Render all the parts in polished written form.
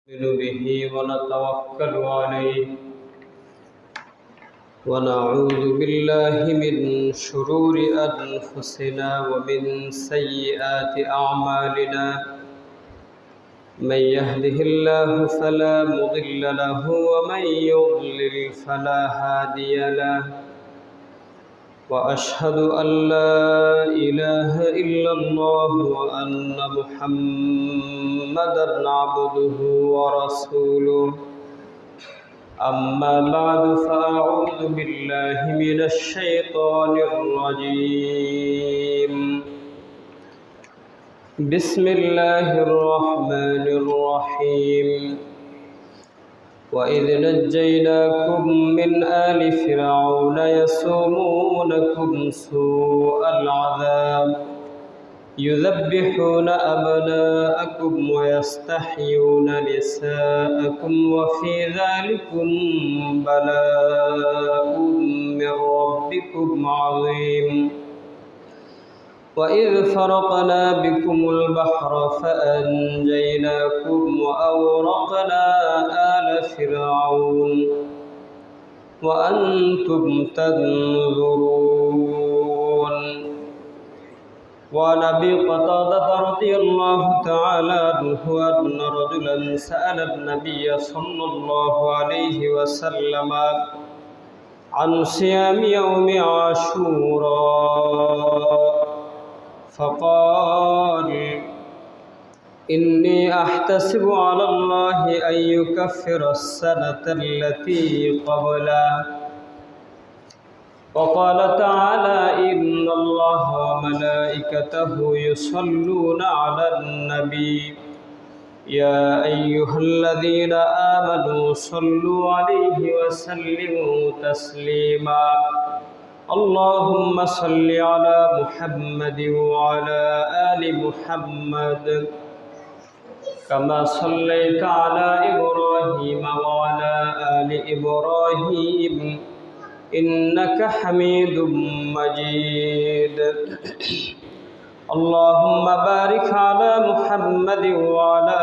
نؤمن به ونتوكل عليه ونعوذ بالله من شرور أنفسنا ومن سيئات أعمالنا من يهده الله فلا مضل له ومن يضلل فلا هادي له وأشهد أن لا إله إلا الله وأن محمدًا عبده ورسوله أما بعد فأعوذ بالله من الشيطان الرجيم بسم الله الرحمن الرحيم وإذ نجيناكم من آل فرعون يسومونكم سوء العذاب يذبحون أبناءكم ويستحيون نساءكم وفي ذلكم بلاء من ربكم عظيم وإذ فرقنا بكم البحر فأنجيناكم وأورقنا آل فرعون وأنتم تنظرون وعن أبي قتادة رضي الله تعالى عنه أن رجلا سأل النبي صلى الله عليه وسلم عن صيام يوم عاشوراء فقال إني أحتسب على الله أن يكفر السنة التي قبله وقال تعالى إن الله وملائكته يصلون على النبي يا أيها الذين آمنوا صلوا عليه وسلموا تسليما اللهم صل على محمد وعلى آل محمد كما صليت على إبراهيم وعلى آل إبراهيم إنك حميد مجيد اللهم بارك على محمد وعلى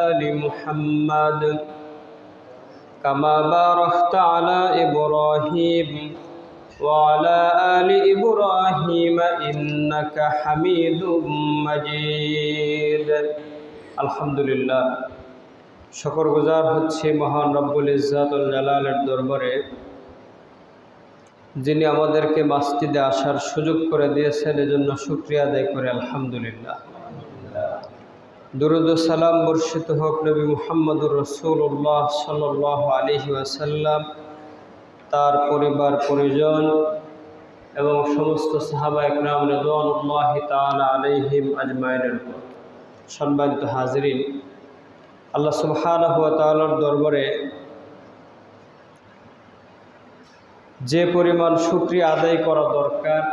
آل محمد كما باركت على إبراهيم وعلى آل إبراهيم إنك حميد مجيد الحمد لله شكر গুজার হচ্ছে মহান রব্বুল ইজ্জাতুল জালালের দরবারে যিনি আমাদেরকে মসজিদে আসার সুযোগ করে দিয়েছেন এজন্য শুকরিয়া আদায় করে আলহামদুলিল্লাহ দুরূদ ও সালাম বর্ষিত হোক নবী মুহাম্মদুর রাসূলুল্লাহ সাল্লাল্লাহু আলাইহি ওয়াসাল্লাম তার পরিবার পরিজন এবং সমস্ত সাহাবা একরাম রিদওয়ানুল্লাহি তাআলা আলাইহিম আজমাইনের উপর। সম্মানিত হাজিরিন, আল্লাহ সুবহানাহু ওয়া তাআলার দরবারে যে পরিমাণ শুকরিয়া আদায় করা দরকার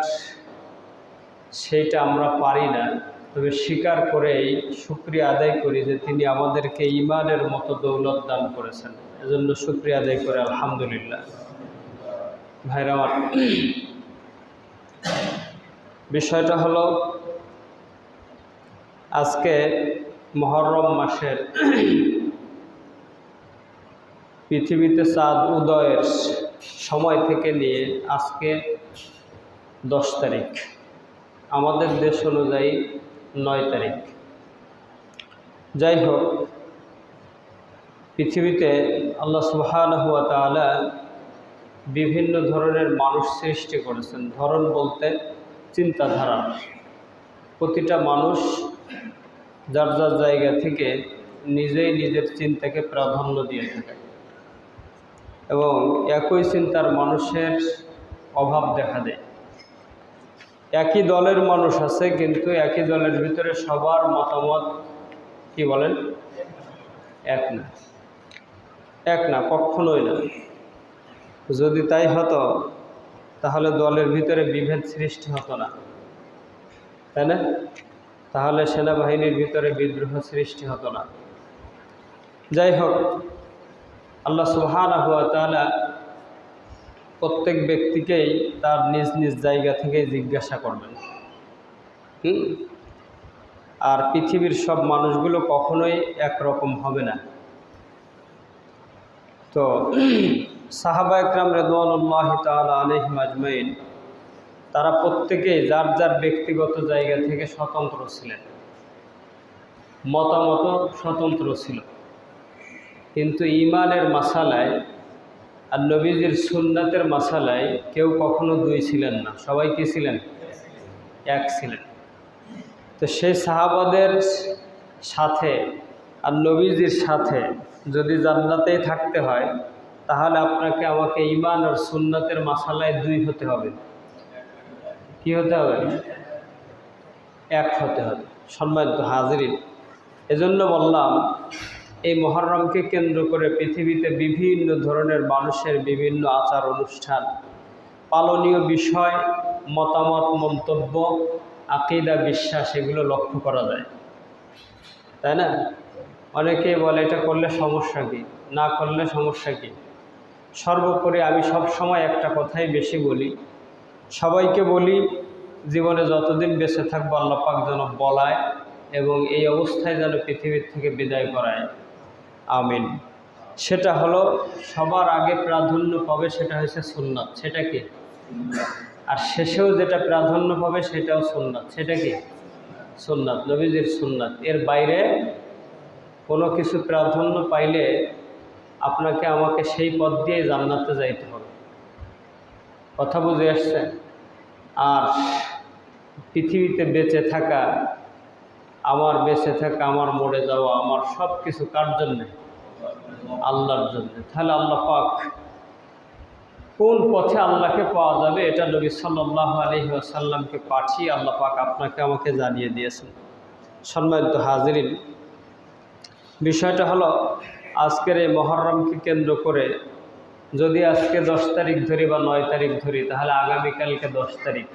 সেইটা আমরা পারি না, তবে স্বীকার করেই শুকরিয়া আদায় করি যে তিনি আমাদেরকে ঈমানের মতো দৌলত দান করেছেন, এজন্য শুকরিয়া আদায় করে আলহামদুলিল্লাহ। ভাইরা আমার, বিষয়টা হলো আজকে মুহররম মাসের পৃথিবীতে চাঁদ উদয়ের সময় থেকে নিয়ে আজকে 10 তারিখ, আমাদের দেশ অনুযায়ী 9 তারিখ। যাই হোক, পৃথিবীতে আল্লাহ সুবহানাহু ওয়া তাআলা বিভিন্ন ধরনের মানুষ সৃষ্টি করেছেন। ধরন বলতে চিন্তাধারা, প্রতিটা মানুষ যার যার জায়গা থেকে নিজেই নিজের চিন্তাকে প্রাধান্য দিয়ে থাকে এবং একই চিন্তার মানুষের অভাব দেখা দেয়। একই দলের মানুষ আছে, কিন্তু একই দলের ভিতরে সবার মতামত কি বলেন এক না, কখনোই না। যদি তাই হতো তাহলে দলের ভিতরে বিভেদ সৃষ্টি হতো না, তাই না? তাহলে সেনাবাহিনীর ভিতরে বিদ্রোহ সৃষ্টি হতো না। যাই হোক, আল্লাহ সুবহানাহু ওয়া তাআলা প্রত্যেক ব্যক্তিকেই তার নিজ নিজ জায়গা থেকে জিজ্ঞাসা করবেন। আর পৃথিবীর সব মানুষগুলো কখনোই একরকম হবে না। তো সাহাবা একরাম রিদওয়ানুল্লাহি তাআলা আলাইহিম আজমাইন তারা প্রত্যেকেই যার যার ব্যক্তিগত জায়গা থেকে স্বতন্ত্র ছিলেন, মতামত স্বতন্ত্র ছিল, কিন্তু ঈমানের মাসালায় আর নবীজির সুন্নাতের মাসালায় কেউ কখনো দুই ছিলেন না, সবাই কি ছিলেন? এক ছিলেন। তো সেই সাহাবাদের সাথে আর নবীজির সাথে যদি জান্নাতেই থাকতে হয়, তাহলে আপনাকে আমাকে ঈমান আর সুন্নাতের মাসালায় দুই হতে হবে। কি হতে হবে? এক হতে হবে। সম্মানিত হাজিরিন, এজন্য বললাম এই মুহররমকে কেন্দ্র করে পৃথিবীতে বিভিন্ন ধরনের মানুষের বিভিন্ন আচার অনুষ্ঠান, পালনীয় বিষয়, মতামত, মন্তব্য, আকীদা, বিশ্বাস এগুলো লক্ষ্য করা যায়, তাই না? অনেকেই বলে এটা করলে সমস্যা কী, না করলে সমস্যা কী। সর্বোপরি আমি সব সময় একটা কথাই বেশি বলি, সবাইকে বলি জীবনে যতদিন বেঁচে থাকবো আল্লাহ পাক যেন বলায় এবং এই অবস্থায় যেন পৃথিবীর থেকে বিদায় করায়, আমিন। সেটা হলো সবার আগে প্রাধান্য পাবে সেটা হচ্ছে সুন্নাত, সেটা কি? আর শেষেও যেটা প্রাধান্য পাবে সেটাও সুন্নাত, সেটা কি? সুন্নাত, নবীজির সুন্নাত। এর বাইরে কোনো কিছু প্রাধান্য পাইলে আপনাকে আমাকে সেই পথ দিয়ে জান্নাতে যাইতে হবে। কথা বুঝে আসছে? আর পৃথিবীতে বেঁচে থাকা, আমার বেঁচে থাকা, আমার মরে যাওয়া, আমার সব কিছু কার জন্যে? আল্লাহর জন্য। তাহলে আল্লাহ পাক কোন পথে আল্লাহকে পাওয়া যাবে এটা নবী সাল্লাল্লাহু আলাইহি ওয়াসাল্লামকে পাঠিয়ে আল্লাহ পাক আপনাকে আমাকে জানিয়ে দিয়েছেন। সম্মানিত হাজিরিন, বিষয়টা হলো আজকের এই মুহররমকে কেন্দ্র করে যদি আজকে 10 তারিখ ধরি বা 9 তারিখ ধরি, তাহলে আগামীকালকে 10 তারিখ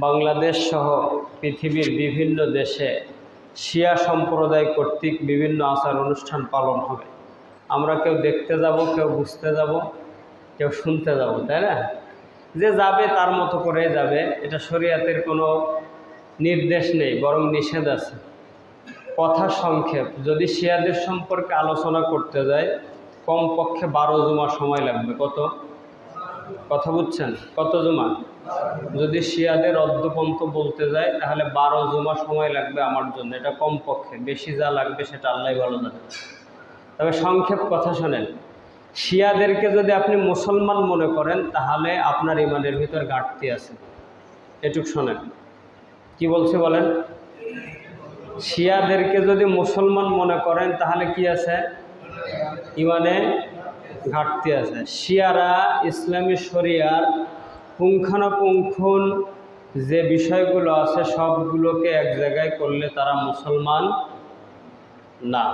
বাংলাদেশ সহ পৃথিবীর বিভিন্ন দেশে শিয়া সম্প্রদায় কর্তৃক বিভিন্ন আচার অনুষ্ঠান পালন হবে। আমরা কেউ দেখতে যাব, কেউ বুঝতে যাব, কেউ শুনতে যাব, তাই না? যে যাবে তার মতো করে যাবে, এটা শরীয়তের কোনো নির্দেশ নেই, বরং নিষেধ আছে। কথা সংক্ষেপ, যদি শিয়াদের সম্পর্কে আলোচনা করতে যায় কমপক্ষে 12 জুমা সময় লাগবে। কত? কথা বুঝছেন? কত জুমা? যদি শিয়াদের অদ্যপন্ত বলতে যায় তাহলে 12 জুমা সময় লাগবে আমার জন্য, এটা কমপক্ষে। বেশি যা লাগবে সেটা আল্লাহই ভালো জানে। তবে সংক্ষেপ কথা শোনেন, শিয়াদেরকে যদি আপনি মুসলমান মনে করেন তাহলে আপনার ইমানের ভিতর ঘাটতি আছে। এটুক শোনেন কি বলছে বলেন। শিয়াদেরকে যদি মুসলমান মনে করেন তাহলে কি আছে? ইমানে ঘাটতি আছে। শিয়ারা ইসলামী শরিয়ার পুঙ্খানুপুঙ্খন যে বিষয়গুলো আছে সবগুলোকে এক জায়গায় করলে তারা মুসলমান না।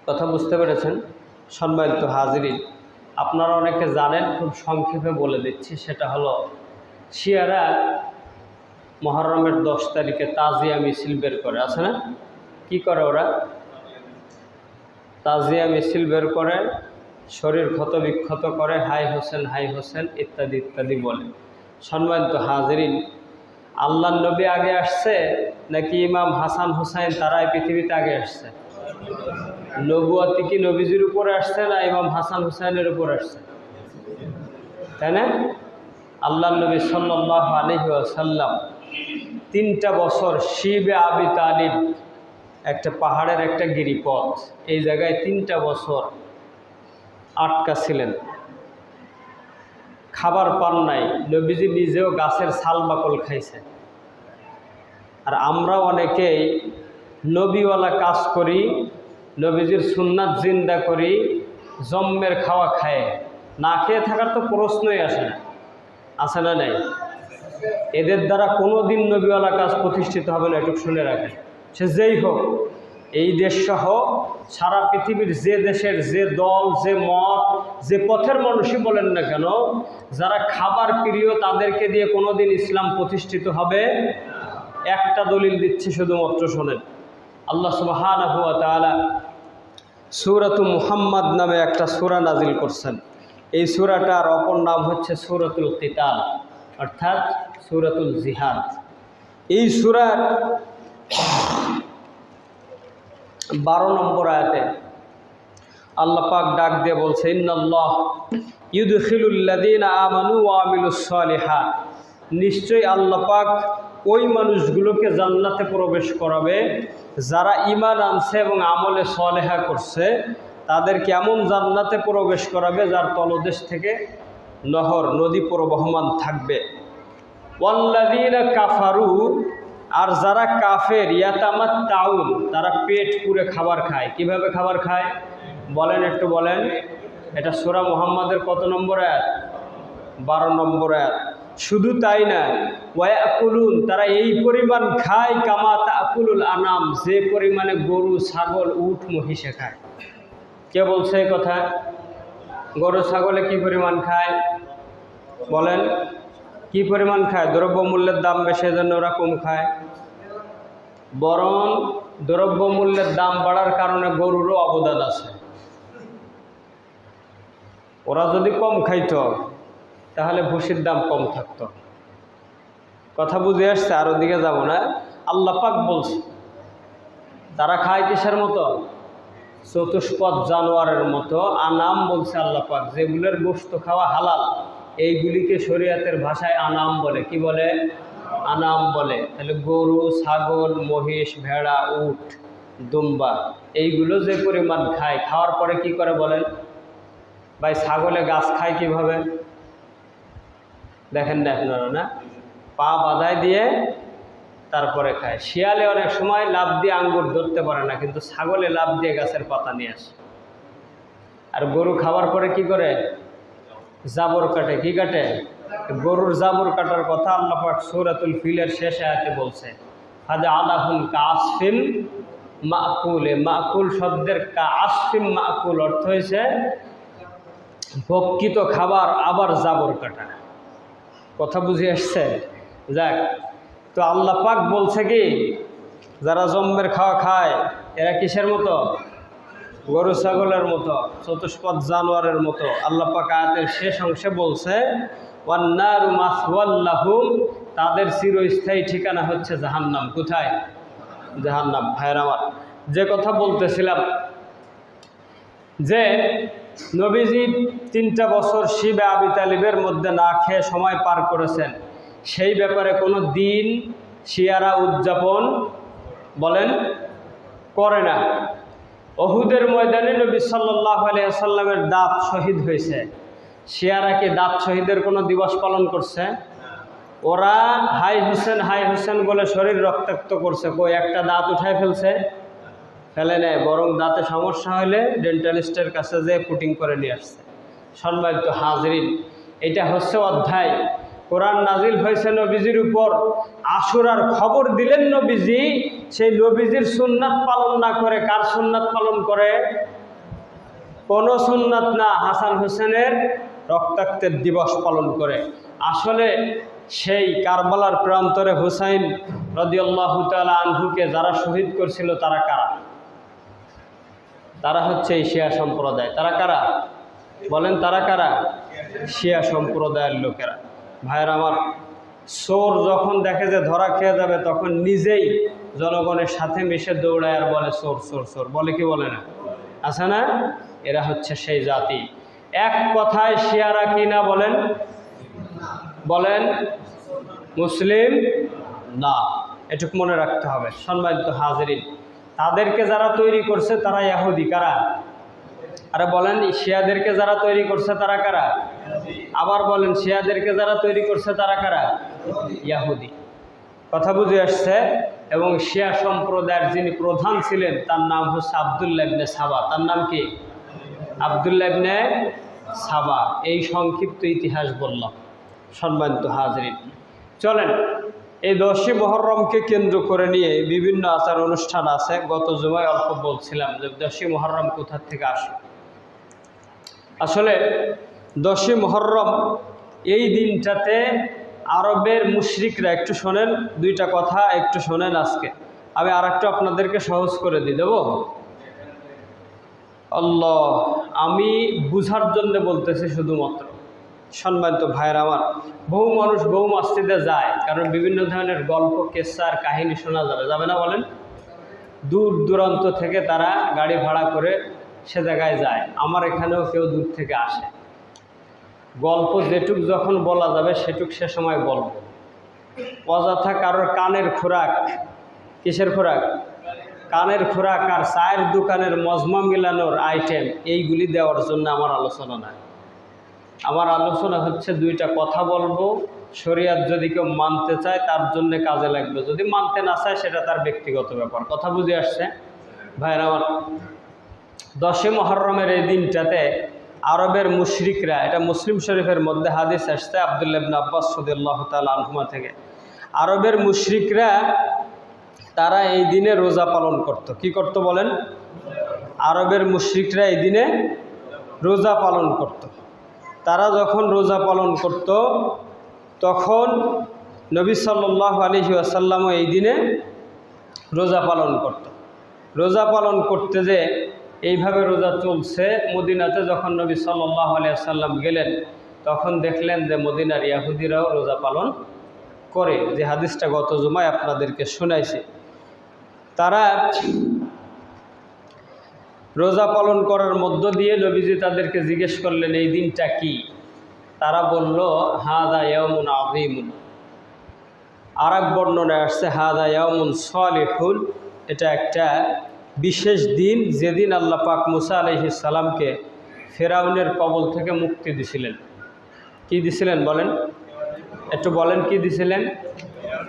কথা বুঝতে পেরেছেন? সম্মানিত হাজিরিন, আপনারা অনেকে জানেন, খুব সংক্ষেপে বলে দিচ্ছি। সেটা হলো শিয়ারা মুহররমের 10 তারিখে তাজিয়া মিছিল বের করে, আছে না? কি করে ওরা? তাজিয়া মিছিল বের করে, শরীর ক্ষত বিক্ষত করে, হাই হোসেন হাই হোসেন ইত্যাদি ইত্যাদি বলে। সম্মানিত হাজিরিন, আল্লাহর নবী আগে আসছে নাকি ইমাম হাসান হুসাইন তারাই পৃথিবীতে আগে আসছে? নবুয়ত কি নবীজির উপরে আসছে না ইমাম হাসান হুসাইনের উপর আসছে? তাই না? আল্লাহর নবী সাল্লাল্লাহু আলাইহি ওয়াসাল্লাম 3টা বছর শিবে আবি তালিব, একটা পাহাড়ের একটা গিরিপথ, এই জায়গায় 3টা বছর আটকা ছিলেন, খাবার পান নাই। নবীজি নিজেও গাছের ছাল বাকল খাইছে। আর আমরা অনেকেই নবীওয়ালা কাজ করি, নবীজির সুন্নাত জিন্দা করি, জম্মের খাওয়া খায়, না খেয়ে থাকার তো প্রশ্নই আসে না। আছে না নাই? এদের দ্বারা কোনো দিন নবীওয়ালা কাজ প্রতিষ্ঠিত হবে না, একটু শুনে রাখেন। সে যেই হোক, এই দেশ সহ সারা পৃথিবীর যে দেশের যে দল, যে মত, যে পথের মানুষই বলেন না কেন, যারা খাবার প্রিয় তাদেরকে দিয়ে কোনো দিন ইসলাম প্রতিষ্ঠিত হবে। একটা দলিল দিচ্ছি, শুধুমাত্র শোনেন। আল্লাহ সুবহানাহু ওয়া তাআলা সূরাতু মুহাম্মাদ নামে একটা সূরা নাজিল করছেন। এই সূরাটার অপর নাম হচ্ছে সূরাতুল কিতাল, অর্থাৎ সূরাতুল জিহাদ। এই সূরার 12 নম্বর আয়াতে আল্লাহ পাক ডাক দিয়ে বলছে, ইন্নাল্লাহ ইউদখিলুল্লাযীনা আমানু ওয়া আমিলুস সালিহাত, নিশ্চয়ই আল্লাহ পাক ওই মানুষগুলোকে জান্নাতে প্রবেশ করাবে যারা ঈমান আনছে এবং আমলে সালেহা করছে। তাদের কেমন জান্নাতে প্রবেশ করাবে? যার তলদেশ থেকে নহর নদী প্রবহমান থাকবে। ওয়াল্লাযীনা কাফারু, আর যারা কাফের, ইয়াতামাত্তাউন, তারা পেট পুরে খাবার খায়। কিভাবে খাবার খায় বলেন, একটু বলেন। এটা সূরা মুহাম্মাদের কত নম্বর আয়াত? 12 নম্বর আয়াত। শুধু তাই না, ওয়ায়াকুলুন, তারা এই পরিমাণ খায়, কামা তাকুলুল আনাম, যে পরিমাণে গরু, ছাগল, উট, মহিষে খায়। কে বলছে এই কথা? গরু ছাগলে কি পরিমাণ খায় বলেন? কি পরিমাণ খায়? দ্রব্যমূল্যের দাম বেশি, জন্য ওরা কম খায়। বরং দ্রব্যমূল্যের দাম বাড়ার কারণে গরুরও অবদান আছে। ওরা যদি কম খাইতো তাহলে ভুসির দাম কম থাকতো। কথা বুঝে আসছে? আর ওদিকে যাব না। আল্লাহ পাক বলছে তারা খায় কিসের মতো? চতুষ্পদ জানোয়ারের মতো। আনাম বলছে আল্লাহ পাক, যেগুলোর গোশত খাওয়া হালাল, এইগুলিকে শরীয়তের ভাষায় আনাম বলে। কি বলে? আনাম বলে। তাহলে গরু, ছাগল, মহিষ, ভেড়া, উট, দুম্বা, এইগুলো যে পরিমাণ খায়, খাওয়ার পরে কি করে বলেন? ভাই, ছাগলে গাছ খায় কিভাবে দেখেন না আপনারা? না, পা বাঁধায় দিয়ে তারপরে খায়। শিয়ালে অনেক সময় লাফ দিয়ে আঙ্গুর ধরতে পারে না, কিন্তু ছাগলে লাফ দিয়ে গাছের পাতা নিয়ে আসে। আর গরু খাওয়ার পরে কি করে? জাবর কাটে। কি কাটে? গরুর জাবর কাটার কথা আল্লাহ পাক সূরাতুল ফিলের শেষ আয়াতে বলছে, ফাজআলাহুম কাআসফিন মাকুল। মাকুল শব্দের কাআসফিন মাকুল অর্থ হয়েছে ভক্ষিত খাবার, আবার জাবর কাটা। কথা বুঝে আসছে? যাক, তো আল্লাহ পাক বলছে কি, যারা জম্মের খাওয়া খায় এরা কিসের মতো? গরু ছাগলের মতো, চতুষ্পদ জানোয়ারের মতো। আল্লাহ পাক আয়াতের শেষ অংশে বলছে, ওয়ান্নারু মাসওয়াল লাহুম, তাদের চিরস্থায়ী ঠিকানা হচ্ছে জাহান্নাম। কোথায়? জাহান্নাম। ভাইয়ের আমার, যে কথা বলতেছিলাম যে নবীজি 3টা বছর শিবে আবি তালিবের মধ্যে না খেয়ে সময় পার করেছেন, সেই ব্যাপারে কোনো দিন শিয়ারা উদযাপন বলেন করে না। উহুদের ময়দানে নবী সাল্লাল্লাহু আলাইহি ওয়াসাল্লামের দাঁত শহীদ হয়েছে। শিয়ারা কি দাঁত শহীদের কোনো দিবস পালন করছে? ওরা হাই হোসেন বলে শরীর রক্তাক্ত করছে। কই একটা দাঁত উঠায় ফেলে নেয়, বরং দাঁতে সমস্যা হলে ডেন্টালিস্টের কাছে যেয়ে পুটিং করে নিয়ে আসছে। সম্মানিত হাজরিন, এটা হচ্ছে অধ্যায়। কোরআন নাজিল হয়েছে নবীজির উপর। আশুরার খবর দিলেন নবীজি, সেই নবীজির সুন্নাত পালন না করে কার সুন্নাত পালন করে? কোন সুন্নাত না, হাসান হোসেনের রক্তাক্তের দিবস পালন করে। আসলে সেই কারবালার প্রান্তরে হুসাইন রাদিয়াল্লাহু তাআলা আনহুকে যারা শহীদ করছিল তারা কারা? তারা হচ্ছে এই শিয়া সম্প্রদায়। তারা কারা বলেন? তারা কারা? শিয়া সম্প্রদায়ের লোকেরা। ভাইয়ের আমার, চোর যখন দেখে যে ধরা খেয়ে যাবে, তখন নিজেই জনগণের সাথে মিশে দৌড়ায় আর বলে চোর চোর চোর। বলে কি বলে না? আছে না? এরা হচ্ছে সেই জাতি। এক কথায় শিয়ারা কি না বলেন? মুসলিম না। এটুকু মনে রাখতে হবে। সম্মানিত হাজরিন, তাদেরকে যারা তৈরি করছে তারা ইহুদি। কারা? আরে বলেন, শিয়াদেরকে যারা তৈরি করছে তারা কারা? আবার বলেন, শিয়াদেরকে যারা তৈরি করছে তারা কারা? ইহুদি। কথা বুঝে আসছে? এবং শিয়া সম্প্রদায়ের যিনি প্রধান ছিলেন তার নাম হচ্ছে আব্দুল্লাহ ইবনে সাবা। তার নাম কি? আব্দুল্লাহ ইবনে সাবা। এই সংক্ষিপ্ত ইতিহাস বললাম। সম্মানিত হাজরিন, চলেন এই 10ই মুহররমকে কেন্দ্র করে নিয়ে বিভিন্ন আচার অনুষ্ঠান আছে। গত জুমায় অল্প বলছিলাম যে 10ই মুহররম কোথা থেকে আসে। আসলে 10ই মুহররম এই দিনটাতে আরবের মুশরিকরা, একটু শোনেন, 2টা কথা একটু শোনেন। আজকে আমি আরেকটু আপনাদেরকে সহজ করে দিয়ে দেব। আল্লাহ, আমি বুঝার জন্য বলতেছি শুধুমাত্র। সম্মানিত ভাইয়ের আমার, বহু মানুষ বহু মসজিদে যায়, কারণ বিভিন্ন ধরনের গল্প, কেসা আর কাহিনী শোনা যাবে না বলেন? দূর দূরান্ত থেকে তারা গাড়ি ভাড়া করে সে জায়গায় যায়। আমার এখানেও কেউ দূর থেকে আসে। গল্প যেটুক যখন বলা যাবে সেটুক সে সময় বলব। অযথা কারোর কানের খোরাক, কিসের খোরাক? কানের খোরাক আর চায়ের দোকানের মজমা মিলানোর আইটেম, এইগুলি দেওয়ার জন্য আমার আলোচনা নয়। আমার আলোচনা হচ্ছে দুইটা কথা বলবো, শরীয়ত যদি কেউ মানতে চায় তার জন্য কাজে লাগবে, যদি মানতে না চায় সেটা তার ব্যক্তিগত ব্যাপার। কথা বুঝে আসছে ভাইরা আমার? 10 মুহররমের এই দিনটাতে আরবের মুশরিকরা, এটা মুসলিম শরীফের মধ্যে হাদিস আসছে আব্দুল্লাহ ইবনে আব্বাস রাদিয়াল্লাহু তাআলা আনহুমা থেকে, আরবের মুশরিকরা তারা এই দিনে রোজা পালন করত। কি করত বলেন? আরবের মুশরিকরা এই দিনে রোজা পালন করত। তারা যখন রোজা পালন করত তখন নবী সাল্লাল্লাহু আলাইহি ওয়াসাল্লামও এই দিনে রোজা পালন করত। রোজা পালন করতে যে এইভাবে রোজা চলছে, মদিনাতে যখন নবী সাল্লাল্লাহু আলাইহি ওয়াসাল্লাম গেলেন তখন দেখলেন যে মদিনার ইহুদিরাও রোজা পালন করে, যে হাদিসটা গত জুমায় আপনাদেরকে শোনাইছি। তারা রোজা পালন করার মধ্য দিয়ে নবীজি তাদেরকে জিজ্ঞেস করলেন এই দিনটা কি? তারা বলল হাদা ইয়াউমুন আযীমুন। আর এক বর্ণনায় আসছে হাদা ইয়াউমুন সালিহুন, এটা একটা বিশেষ দিন যেদিন আল্লাহ পাক মুসা আলাইহিস সালামকে ফেরাউনের কবল থেকে মুক্তি দিছিলেন। কি দিছিলেন বলেন? একটু বলেন কি দিছিলেন?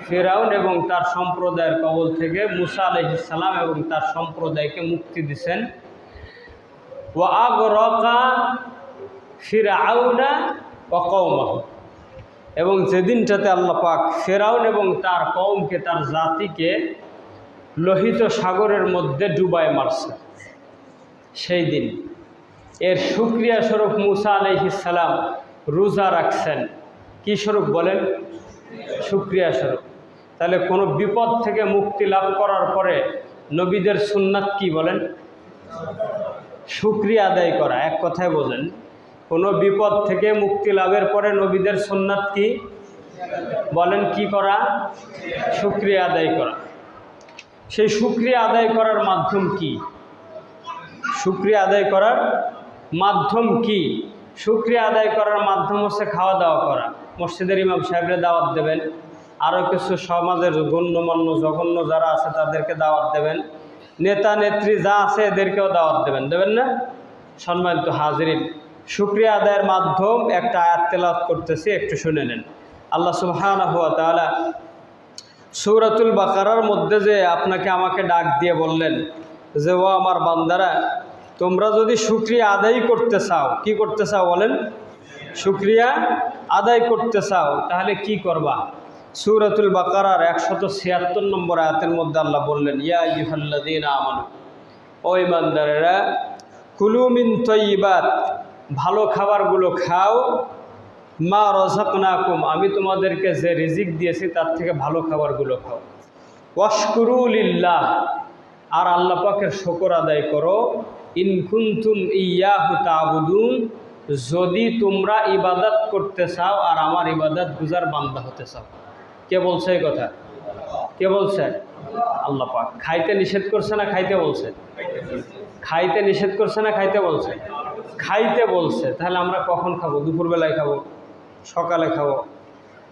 ফেরাউন এবং তার সম্প্রদায়ের কবল থেকে মুসা আলাইহিস সালাম এবং তার সম্প্রদায়কে মুক্তি দিছেন। ওয়া আগরাকা ফিরআউনা ওয়া কওমাহু, এবং যেদিনটাতে আল্লাহ পাক ফেরাউন এবং তার কওমকে, তার জাতিকে লোহিত সাগরের মধ্যে ডুবায় মারছে, সেই দিন। এর শুকরিয়া স্বরূপ মুসা আলাইহিস সালাম রোজা রাখছেন। কি স্বরূপ বলেন? শুকরিয়া স্বরূপ। তাহলে কোনো বিপদ থেকে মুক্তি লাভ করার পরে নবীদের সুন্নাত কি বলেন? শুকরিয়া আদায় করা। এক কথায় বোঝেন, কোনো বিপদ থেকে মুক্তি লাভের পরে নবীদের সুন্নাত কি বলেন? কি করা? শুকরিয়া আদায় করা। সেই শুকরিয়া আদায় করার মাধ্যম কি? শুকরিয়া আদায় করার মাধ্যম কি? শুকরিয়া আদায় করার মাধ্যম হচ্ছে খাওয়া দাওয়া করা। মসজিদের ইমাম সাহেবরা দাওয়াত দেবেন, আরও কিছু সমাজের গণ্যমান্য জঘন্য যারা আছে তাদেরকে দাওয়াত দেবেন, নেতা নেত্রী যা আছে এদেরকেও দাওয়াত দেবেন, দেবেন না? সম্মানিত হাজিরিন, শুকরিয়া আদায়ের মাধ্যম একটা আয়াত তেলাওয়াত করতেছি, একটু শুনে নেন। আল্লাহ সুবহানাহু ওয়া তাআলা সূরাতুল বাকারার মধ্যে যে আপনাকে আমাকে ডাক দিয়ে বললেন যে ও আমার বান্দারা, তোমরা যদি শুকরিয়া আদায় করতে চাও, কি করতে চাও বলেন? শুকরিয়া আদায় করতে চাও, তাহলে কি করবা? সূরাতুল বাকারার 176 নম্বর আয়াতের মধ্যে আল্লাহ বললেন ইয়া আইয়ুহাল্লাযীনা আমানু, ও ঈমানদারেরা, কুলু মিন তাইয়্যিবাত, ভালো খাবারগুলো খাও, মা রাযাকনাকুম, আমি তোমাদেরকে যে রিজিক দিয়েছি তার থেকে ভালো খাবারগুলো খাও, ওয়াশকুরু লিল্লাহ, আর আল্লাহ পাকের শুকর আদায় করো, ইন কুনতুম ইয়্যাহু তা'বুদুন, যদি তোমরা ইবাদত করতে চাও আর আমার ইবাদত গুজার বান্দা হতে চাও। কে বলছে এই কথা? কে বলছে? আল্লাহ পাক। খাইতে নিষেধ করছে না খাইতে বলছে? খাইতে নিষেধ করছে না খাইতে বলছে? খাইতে বলছে। তাহলে আমরা কখন খাবো? দুপুরবেলায় খাবো, সকালে খাবো?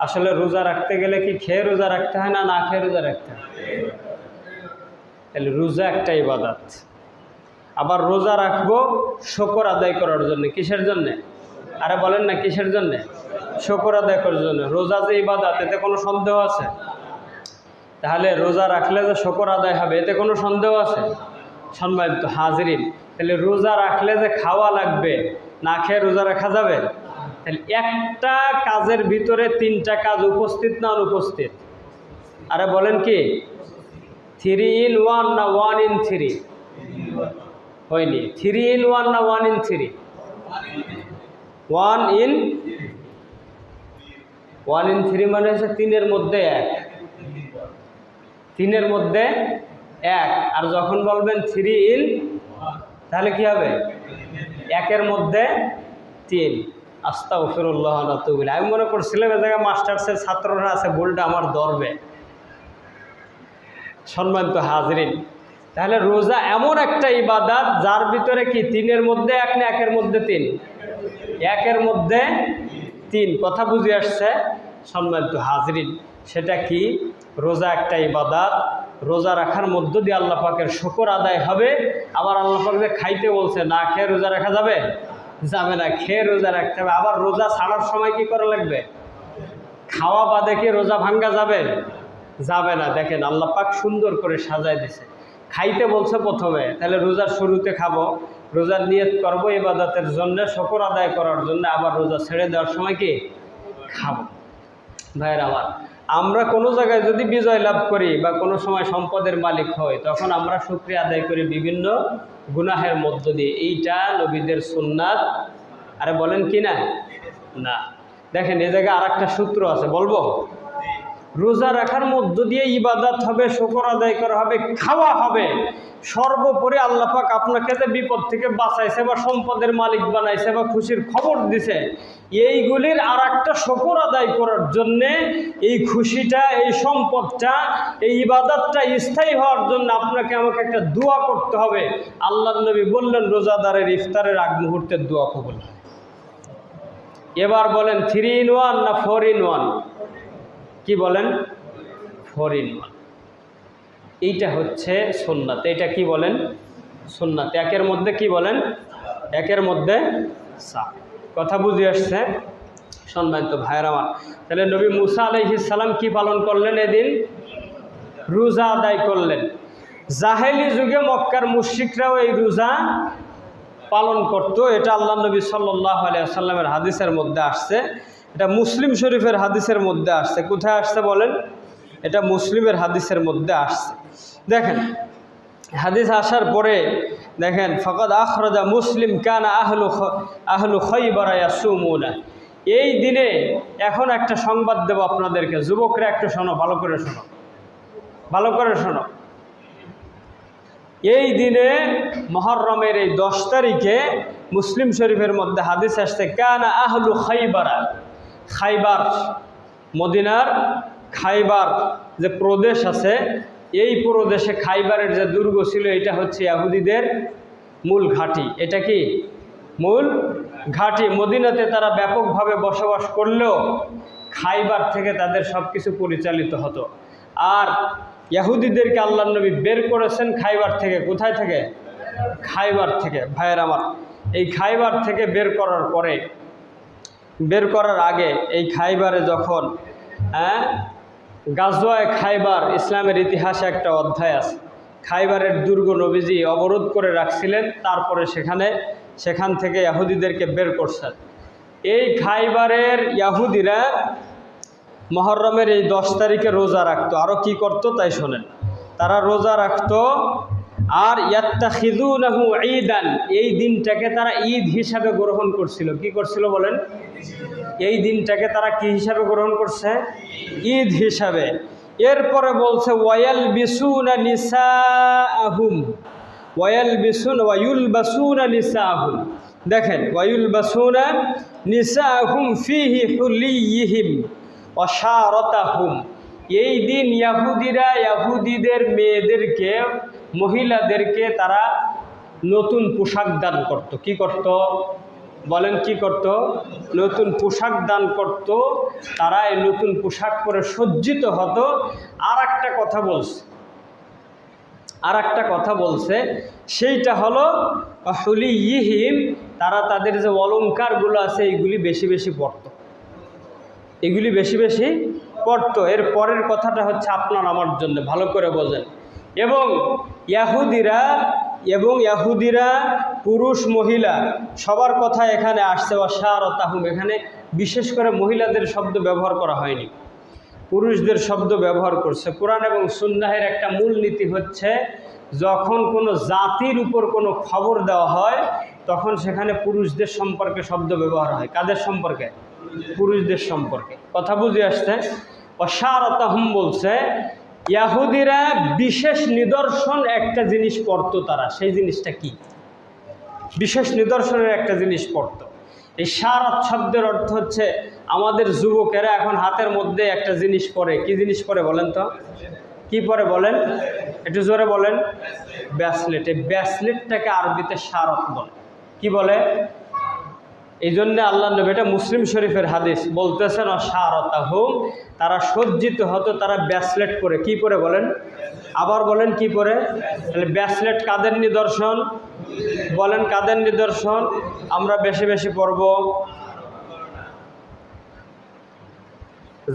আসলে রোজা রাখতে গেলে কি খেয়ে রোজা রাখতে হয় না না খেয়ে রোজা রাখতে হয়? তাহলে রোজা একটা ইবাদত। আবার রোজা রাখবো শুকর আদায় করার জন্য। কিসের জন্যে? আরে বলেন না কিসের জন্যে? শুকর আদায় করার জন্য। রোজা যে ইবাদত, এতে কোনো সন্দেহ আছে? তাহলে রোজা রাখলে যে শুকর আদায় হবে, এতে কোনো সন্দেহ আছে? সম্মানিত হাজিরিন, তাহলে রোজা রাখলে যে খাওয়া লাগবে, না খেয়ে রোজা রাখা যাবে? তাহলে একটা কাজের ভিতরে 3টা কাজ উপস্থিত না অনুপস্থিত? আরে বলেন কি 3 in 1 না 1 in 3? হয়নি। 3 in 1 না 1 in 3? 1 in 3 মানে হচ্ছে 3-এর মধ্যে 1, 3-এর মধ্যে 1। আর যখন বলবেন 3 in, তাহলে কি হবে? 1-এর মধ্যে 3। আস্তাগফিরুল্লাহ ওয়া আতুবু ইলাইহি। আমি মনে করছিলাম এ জায়গায় মাস্টার্সের ছাত্ররা আছে, বলটা আমার ধরবে। সম্মানিত হাজিরিন, তাহলে রোজা এমন একটা ইবাদত যার ভিতরে কি তিনের মধ্যে এক না একের মধ্যে তিন? একের মধ্যে তিন। কথা বুঝে আসছে সম্মানিত হাজরিন? সেটা কি? রোজা একটা ইবাদত। রোজা রাখার মধ্য দিয়ে আল্লাহ পাকের শুকর আদায় হবে। আবার আল্লাহ পাক যে খাইতে বলছে, না খেয়ে রোজা রাখা যাবে? যাবে না, খেয়ে রোজা রাখতে হবে। আবার রোজা ছাড়ার সময় কি করা লাগবে? খাওয়া বাদে কি রোজা ভাঙ্গা যাবে? যাবে না। দেখেন আল্লাহ পাক সুন্দর করে সাজায় দিছে। খাইতে বলছে প্রথমে, তাহলে রোজার শুরুতে খাবো, রোজার নিয়ত করবো ইবাদতের জন্য, শুকর আদায় করার জন্য। আবার রোজা ছেড়ে দেওয়ার সময় কি খাবো। ভাইয়ের আমার, আমরা কোনো জায়গায় যদি বিজয় লাভ করি বা কোনো সময় সম্পদের মালিক হই, তখন আমরা শুকরিয়া আদায় করি বিভিন্ন গুনাহের মধ্য দিয়ে। এইটা নবীদের সুন্নাত। আরে বলেন কি না? না। দেখেন এ জায়গায় আর একটা সূত্র আছে, বলবো? রোজা রাখার মধ্য দিয়ে ইবাদত হবে, শুকর আদায় করা হবে, খাওয়া হবে। সর্বোপরি আল্লাহ পাক আপনাকে যে বিপদ থেকে বাঁচাইছে বা সম্পদের মালিক বানাইছে বা খুশির খবর দিছে, এইগুলির আর একটা শুকর আদায় করার জন্যে, এই খুশিটা, এই সম্পদটা, এই ইবাদতটা স্থায়ী হওয়ার জন্য আপনাকে আমাকে একটা দোয়া করতে হবে। আল্লাহর নবী বললেন রোজাদারের ইফতারের আগ মুহূর্তের দোয়া কবুল হয়। এবার বলেন 3 in 1 না 4 in 1? কি বলেন? 4 in 1। এইটা হচ্ছে সুন্নাত। এটা কি বলেন? সুন্নাত। একের মধ্যে কি বলেন? একের মধ্যে সাত। কথা বুঝে আসছে সম্মানিত ভাইয়ের আমার? তাহলে নবী মুসা আলাইহিস সালাম কি পালন করলেন? এদিন রোজা আদায় করলেন। জাহেলি যুগে মক্কার মুশরিকরাও এই রোজা পালন করত। এটা আল্লাহ নবী সাল্লাল্লাহু আলাইহি ওয়াসাল্লামের হাদিসের মধ্যে আসছে। এটা মুসলিম শরীফের হাদিসের মধ্যে আসছে। কোথায় আসছে বলেন? এটা মুসলিমের হাদিসের মধ্যে আসছে। দেখেন হাদিস আসার পরে দেখেন, ফাকাদ আখরাজা মুসলিম কানা আহলু খাইবার ইয়াসুমুনা। এই দিনে এখন একটা সংবাদ দেব আপনাদেরকে, যুবকরা একটু শোনো, ভালো করে শোনো, ভালো করে শোনো। এই দিনে মুহররমের এই 10 তারিখে মুসলিম শরীফের মধ্যে হাদিস আসছে, কানা আহলু খাইবারা, খাইবার, মদিনার খাইবার যে প্রদেশ আছে, এই প্রদেশে খাইবারের যে দুর্গ ছিল, এটা হচ্ছে ইহুদিদের মূল ঘাঁটি। এটা কি মূল ঘাঁটি? মদিনাতে তারা ব্যাপকভাবে বসবাস করলেও খাইবার থেকে তাদের সব কিছু পরিচালিত হতো। আর ইহুদিদেরকে আল্লাহর নবী বের করেছেন খাইবার থেকে। কোথায় থেকে? খাইবার থেকে। ভাইয়ের আমার, এই খাইবার থেকে বের করার পরে, বের করার আগে এই খাইবারে যখন গাজওয়ায়ে খাইবার, ইসলামের ইতিহাসে একটা অধ্যায় আছে। খাইবারের দুর্গ নবীজি অবরোধ করে রাখছিলেন, তারপরে সেখান থেকে ইহুদিদেরকে বের করছেন। এই খাইবারের ইহুদিরা মুহররমের এই 10 তারিখে রোজা রাখতো। আরও কি করতো তাই শোনেন। তারা রোজা রাখতো আর ইয়াত্তাখিযুনাহু ঈদান, এই দিনটাকে তারা ঈদ হিসাবে গ্রহণ করছিল। কি করছিল বলেন? এই দিনটাকে তারা কি হিসাবে গ্রহণ করছে? ঈদ হিসাবে। এরপরে বলছে ওয়ায়ালবিসুনা নিসাআহুম, ওয়ায়ালবিসুনা ওয়ায়ুলবাসুনা নিসাআহুম। দেখেন ওয়ায়ুলবাসুনা নিসাআহুম ফিহি হুলিয়িহিম ওয়াশারাতাহুম। এই দিন ইহুদিরা ইহুদিদের মেয়েদেরকে, মহিলাদেরকে তারা নতুন পোশাক দান করত। কি করত বলেন? কি করত? নতুন পোশাক দান করত। তারা এই নতুন পোশাক পরে সজ্জিত হতো। আর একটা কথা বলছে, সেইটা হলো হুলিয়িহিম, তারা তাদের যে অলঙ্কারগুলো আছে এইগুলি বেশি বেশি পরত, এগুলি বেশি বেশি পড়তো। এর পরের কথাটা হচ্ছে আপনার আমার জন্য, ভালো করে বোঝেন। এবং ইহুদিরা পুরুষ মহিলা সবার কথা এখানে আসছে। ওয়াশারাতাহুম, এখানে বিশেষ করে মহিলাদের শব্দ ব্যবহার করা হয়নি, পুরুষদের শব্দ ব্যবহার করছে। কোরআন এবং সুন্নাহের একটা মূল নীতি হচ্ছে, যখন কোনো জাতির উপর কোনো খবর দেওয়া হয়, তখন সেখানে পুরুষদের সম্পর্কে শব্দ ব্যবহার হয়। কাদের সম্পর্কে? পুরুষদের সম্পর্কে। কথা বুঝে আসছে? ওয়াশারাতাহুম বলছে ইহুদিরা বিশেষ নিদর্শন একটা জিনিস পড়তো তারা। সেই জিনিসটা কি? বিশেষ নিদর্শনের একটা জিনিস পড়তো। এই শারাত শব্দের অর্থ হচ্ছে আমাদের যুবকেরা এখন হাতের মধ্যে একটা জিনিস পরে। কি জিনিস পরে বলেন তো? কি পরে বলেন? একটু জোরে বলেন। ব্যাসলেট, এই ব্যাসলেটটাকে আরবিতে শারত বলে। কি বলে? এই জন্য আল্লাহ নবী, এটা মুসলিম শরীফের হাদিস, বলতেছেন শারতাহুম, তারা সজ্জিত হতো, তারা ব্যাসলেট পরে। কি পরে বলেন? আবার বলেন কি পরে? তাহলে ব্যাসলেট কাদের নিদর্শন? বলেন কাদের নিদর্শন? আমরা বেশি বেশি পরব।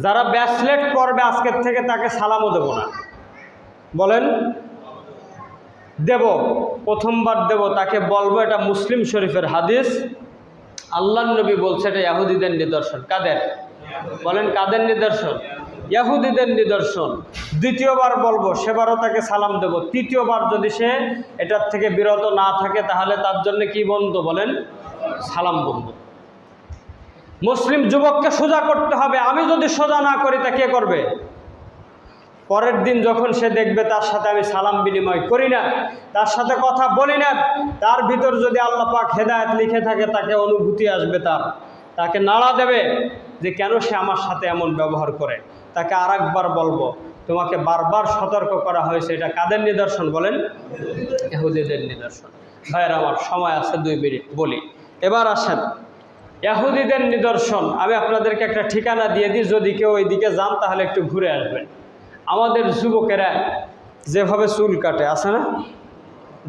যারা ব্যাসলেট পরবে আজকের থেকে তাকে সালামও দেব না। বলেন দেব, প্রথমবার দেব, তাকে বলবো এটা মুসলিম শরীফের হাদিস, আল্লাহর নবী বলছে এটা ইহুদিদের নিদর্শন। কাদের? বলেন কাদের নিদর্শন? ইহুদিদের নিদর্শন। দ্বিতীয়বার বলবো, সেবারও তাকে সালাম দেব। তৃতীয়বার যদি সে এটার থেকে বিরত না থাকে তাহলে তার জন্য কি বন্ধ? বলেন সালাম বন্ধ। মুসলিম যুবককে সোজা করতে হবে। আমি যদি সোজা না করি তা কে করবে? পরের দিন যখন সে দেখবে তার সাথে আমি সালাম বিনিময় করি না, তার সাথে কথা বলি না, তার ভিতর যদি আল্লাহ পাক হেদায়েত লিখে থাকে, তাকে অনুভূতি আসবে, তাকে নাড়া দেবে যে কেন সে আমার সাথে এমন ব্যবহার করে। তাকে আরেকবার বলবো, তোমাকে বারবার সতর্ক করা হয়েছে। এটা কাদের নিদর্শন? বলেন ইহুদিদের নিদর্শন। ভাইয়ের আমার, সময় আছে 2 মিনিট, বলি। এবার আসেন ইহুদিদের নিদর্শন। আমি আপনাদেরকে একটা ঠিকানা দিয়ে দিই, যদি কেউ ওইদিকে যান তাহলে একটু ঘুরে আসবেন। আমাদের যুবকেরা যেভাবে চুল কাটে, আছে না?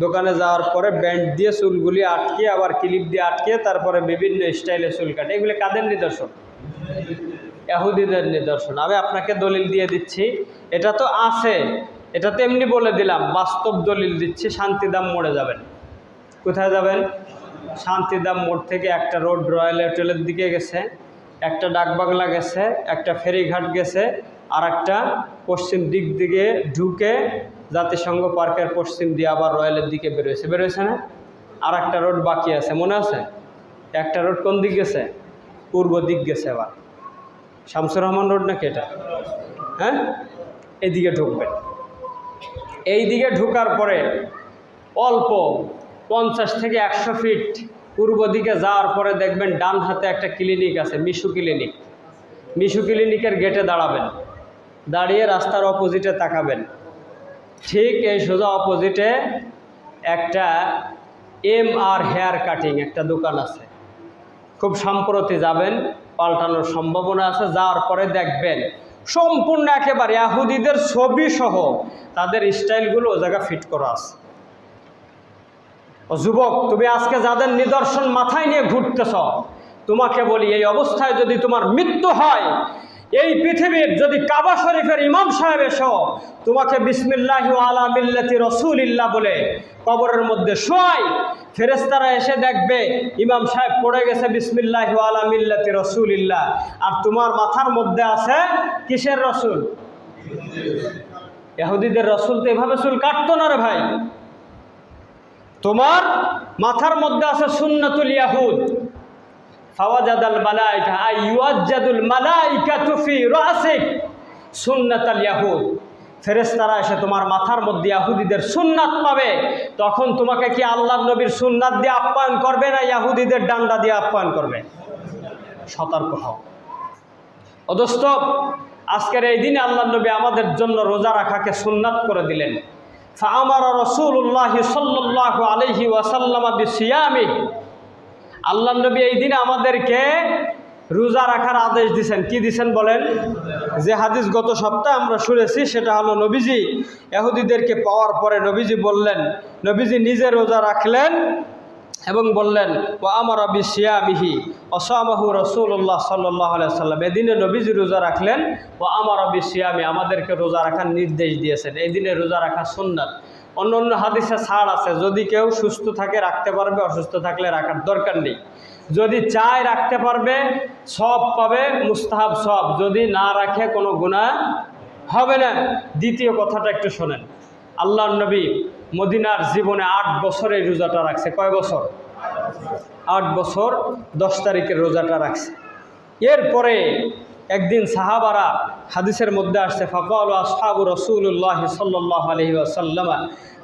দোকানে যাওয়ার পরে ব্যান্ড দিয়ে চুলগুলি আটকিয়ে, আবার ক্লিপ দিয়ে আটকিয়ে, তারপরে বিভিন্ন স্টাইলে চুল কাটে। এগুলি কাদের নিদর্শন? ইহুদিদের নিদর্শন। আমি আপনাকে দলিল দিয়ে দিচ্ছি, এটা তো আছে, এটা তো এমনি বলে দিলাম, বাস্তব দলিল দিচ্ছি। শান্তিধাম মোড়ে যাবেন। কোথায় যাবেন? শান্তিধাম মোড় থেকে একটা রোড রয়্যাল হোটেলের দিকে গেছে, একটা ডাকবাংলা গেছে, একটা ফেরিঘাট গেছে, আর একটা পশ্চিম দিক দিকে ঢুকে জাতিসংঘ পার্কের পশ্চিম দিয়ে আবার রয়্যালের দিকে বেরোয়েছে না? আর একটা রোড বাকি আছে, মনে আছে? একটা রোড কোন দিক গেছে? পূর্ব দিক গেছে। আবার শামসুর রহমান রোড নাকি এটা? হ্যাঁ, এইদিকে ঢুকবেন। এই দিকে ঢুকার পরে অল্প 50 থেকে 100 ফিট পূর্ব দিকে যাওয়ার পরে দেখবেন ডান হাতে একটা ক্লিনিক আছে, মিশু ক্লিনিক। মিশু ক্লিনিকের গেটে দাঁড়াবেন, দাঁড়িয়ে রাস্তার অপোজিটে তাকাবেন। ঠিক এই সোজা অপোজিটে একটা MR হেয়ার কাটিং একটা দোকান আছে। খুব সম্প্রতি যাবেন, পাল্টানোর সম্ভাবনা আছে। যাওয়ার পরে দেখবেন সম্পূর্ণ একেবারে ইহুদিদের ছবি সহ তাদের স্টাইলগুলো ও জায়গা ফিট করা আছে। ও যুবক, তুমি আজকে যাদের নিদর্শন মাথায় নিয়ে ঘুরতেছ, তোমাকে বলি, এই অবস্থায় যদি তোমার মৃত্যু হয়, এই পৃথিবীর যদি কাবা শরীফের ইমাম সাহেব এসো তোমাকে বিসমিল্লাহি আলা মিল্লাতি রাসূলিল্লাহ বলে কবরের মধ্যে শোয়, ফেরেশতারা এসে দেখবে ইমাম সাহেব পড়ে গেছে বিসমিল্লাহি আলা মিল্লাতি রাসূলিল্লাহ, আর তোমার মাথার মধ্যে আছে কিসের রসুল? ইহুদিদের রসুল তো এভাবে চুল কাটতো না রে ভাই। তোমার মাথার মধ্যে আছে সুন্নাতুল ইয়াহুদ। ফাওয়াজাদাল মালাইকা আইওয়াজ্জাদুল মালাইকাতু ফি রাসিক সুন্নাতাল ইয়াহুদ। ফেরেশতারা এসে তোমার মাথার মধ্যে ইহুদিদের সুন্নাত পাবে। তখন তোমাকে কি আল্লাহর নবীর সুন্নাত দিয়ে আপ্যায়ন করবে না ইহুদিদের ডান্ডা দিয়ে আপ্যায়ন করবে? সতর্ক হও। ও দোস্ত, আজকের এই দিনে আল্লাহর নবী আমাদের জন্য রোজা রাখাকে সুন্নাত করে দিলেন। ফাআমারা রাসূলুল্লাহ সাল্লাল্লাহু আলাইহি ওয়াসাল্লাম বিসিয়ামি। আল্লাহর নবী এই দিনে আমাদেরকে রোজা রাখার আদেশ দিয়েছেন। কি দিয়েছেন বলেন? যে হাদিস গত সপ্তাহে আমরা শুনেছি, সেটা হলো নবীজি ইহুদিদেরকে পাওয়ার পরে নবীজি বললেন, নবীজি নিজে রোজা রাখলেন এবং বললেন ওয়া আমারা বিসিয়ামিহি ওয়াসামাহু রাসূলুল্লাহ সাল্লাল্লাহু আলাইহি ওয়াসাল্লাম। এদিনে নবীজি রোজা রাখলেন, ওয়া আমারা বিসিয়ামি, আমাদেরকে রোজা রাখার নির্দেশ দিয়েছেন। এই দিনে রোজা রাখা সুন্নাত। অন্য অন্য হাদিসে ছাড় আছে, যদি কেউ সুস্থ থাকে রাখতে পারবে, অসুস্থ থাকলে রাখার দরকার নেই। যদি চায় রাখতে পারবে সব পাবে, মুস্তাহাব সব, যদি না রাখে কোনো গুনাহ হবে না। দ্বিতীয় কথাটা একটু শোনেন। আল্লাহর নবী মদিনার জীবনে 8 বছর এই রোজাটা রাখছে। কয় বছর? 8 বছর 10 তারিখের রোজাটা রাখছে। এরপরে একদিন সাহাবারা, হাদিসের মধ্যে আসছে, ফাকালু আসহাবু রাসূলুল্লাহ সাল্লাল্লাহু আলাইহি ওয়াসাল্লাম,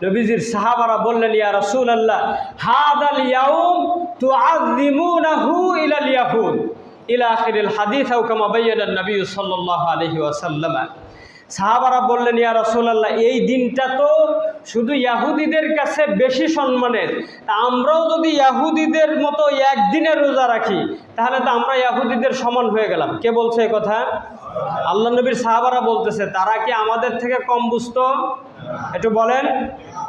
নবীজির সাহাবারা বললেন, ইয়া রাসূলুল্লাহ হাদাল ইয়াউম তুআযিমুনাহু ইলাল ইয়াহুদ ইলা আখিরিল হাদিস আও কামা বায়ানা নবী সাল্লাল্লাহু আলাইহি ওয়াসাল্লাম। সাহাবারা বললেন, ইয়া রাসূলুল্লাহ, এই দিনটা তো শুধু ইহুদিদের কাছে বেশি সম্মানের, তা আমরাও যদি ইহুদিদের মতো একদিনের রোজা রাখি তাহলে তো আমরা ইহুদিদের সমান হয়ে গেলাম। কে বলছে এই কথা? আল্লাহ নবীর সাহাবারা বলতেছে। তারা কি আমাদের থেকে কম বুঝতো? একটু বলেন।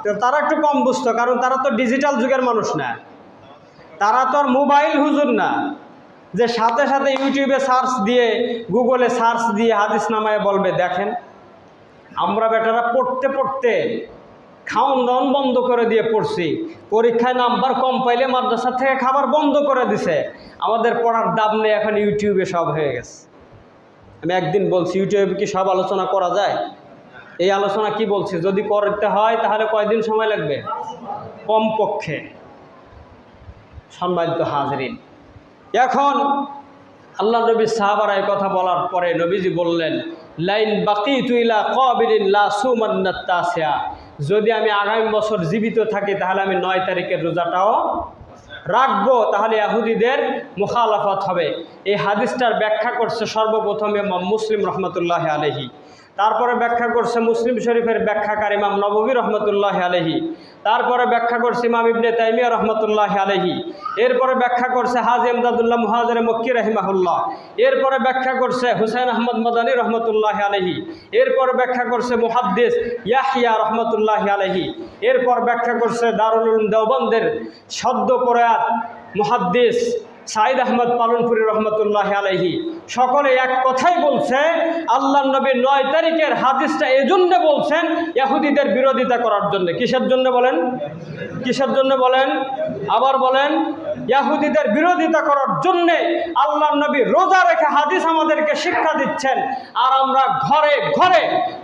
তো তারা একটু কম বুঝতো, কারণ তারা তো ডিজিটাল যুগের মানুষ না, তারা তো আর মোবাইল হুজুর না যে সাথে সাথে ইউটিউবে সার্চ দিয়ে, গুগলে সার্চ দিয়ে হাদিস নামায় বলবে। দেখেন, আমরা বেটারা পড়তে পড়তে খাওয়ান দাওয়ান বন্ধ করে দিয়ে পড়ছি, পরীক্ষায় নাম্বার কম পাইলে মাদ্রাসা থেকে খাবার বন্ধ করে দিছে, আমাদের পড়ার দাম নেই, এখন ইউটিউবে সব হয়ে গেছে। আমি একদিন বলছি, ইউটিউবে কি সব আলোচনা করা যায়? এই আলোচনা কি বলছি, যদি করতে হয় তাহলে কয়দিন সময় লাগবে? কমপক্ষে। সম্মানিত হাজরিন, এখন আল্লাহ নবী সাহাবারা এই কথা বলার পরে নবীজি বললেন, লাইন বাকিতু ইলা কাবিলিন লা সুমান্নাত তাসিয়া, যদি আমি আগামী বছর জীবিত থাকি তাহলে আমি 9 তারিখের রোজাটাও রাখবো, তাহলে ইহুদিদের মুখালাফাত হবে। এই হাদিসটার ব্যাখ্যা করছে সর্বপ্রথম ইমাম মুসলিম রহমতুল্লাহি আলাইহি, তারপরে ব্যাখ্যা করছে মুসলিম শরীফের ব্যাখ্যাকার ইমাম নববী রহমতুল্লাহি আলাইহি, তারপরে ব্যাখ্যা করছে ইমাম ইবনে তাইমিয়া রহমতুল্লাহি আলাইহি, এরপরে ব্যাখ্যা করছে হাজী ইমদাদুল্লাহ মুহাজির মক্কি রাহিমাহুল্লাহ, এরপরে ব্যাখ্যা করছে হুসাইন আহমদ মাদানী রহমতুল্লাহি আলাইহি, এরপর ব্যাখ্যা করছে মুহাদ্দিস ইয়াহইয়া রহমতুল্লাহি আলাইহি, এরপর ব্যাখ্যা করছে দারুল উলুম দেওবন্দের সদ্য প্রয়াত মুহাদ্দিস সাইদ আহমদ পালনপুরি রহমতুল্লাহ আলাইহি। সকলে এক কথাই বলছে, আল্লাহ নবী 9 তারিখের হাদিসটা এজন্য বলছেন ইহুদিদের বিরোধিতা করার জন্য। কিসের জন্য বলেন? কিসের জন্য বলেন? আবার বলেন। ইহুদিদের বিরোধিতা করার জন্যে আল্লাহ নবী রোজা রেখে হাদিস আমাদেরকে শিক্ষা দিচ্ছেন, আর আমরা ঘরে ঘরে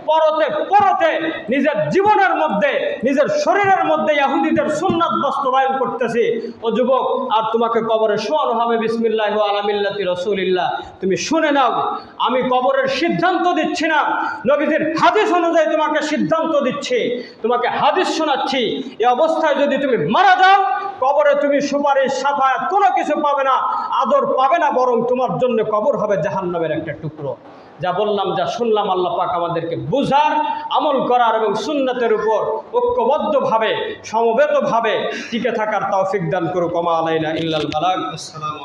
পরতে পরতে নিজের জীবনের মধ্যে, নিজের শরীরের মধ্যে ইহুদিদের সুন্নাত বাস্তবায়ন করতেছি। ও যুবক, আর তোমাকে কবরে শোয়ানো হবে বিসমিল্লাহি ওয়া আলা মিল্লাতি রাসূলিল্লাহ। তুমি শুনে নাও, আমি কবরের সিদ্ধান্ত দিচ্ছি না, নবীজির হাদিস অনুযায়ী তোমাকে সিদ্ধান্ত দিচ্ছি, তোমাকে হাদিস শোনাচ্ছি। এই অবস্থায় যদি তুমি মারা যাও, কবরে তুমি সুপারিশ সাফায়াত কোনো কিছু পাবে না, আদর পাবে না, বরং তোমার জন্য কবর হবে জাহান্নামের একটা টুকরো। যা বললাম, যা শুনলাম, আল্লাহ পাক আমাদেরকে বুঝার, আমল করার এবং সুন্নাতের উপর ঐক্যবদ্ধভাবে সমবেতভাবে টিকে থাকার তৌফিক দান করুক। ওয়া মা আলাইনা ইল্লাল বালাগ। আসসালামু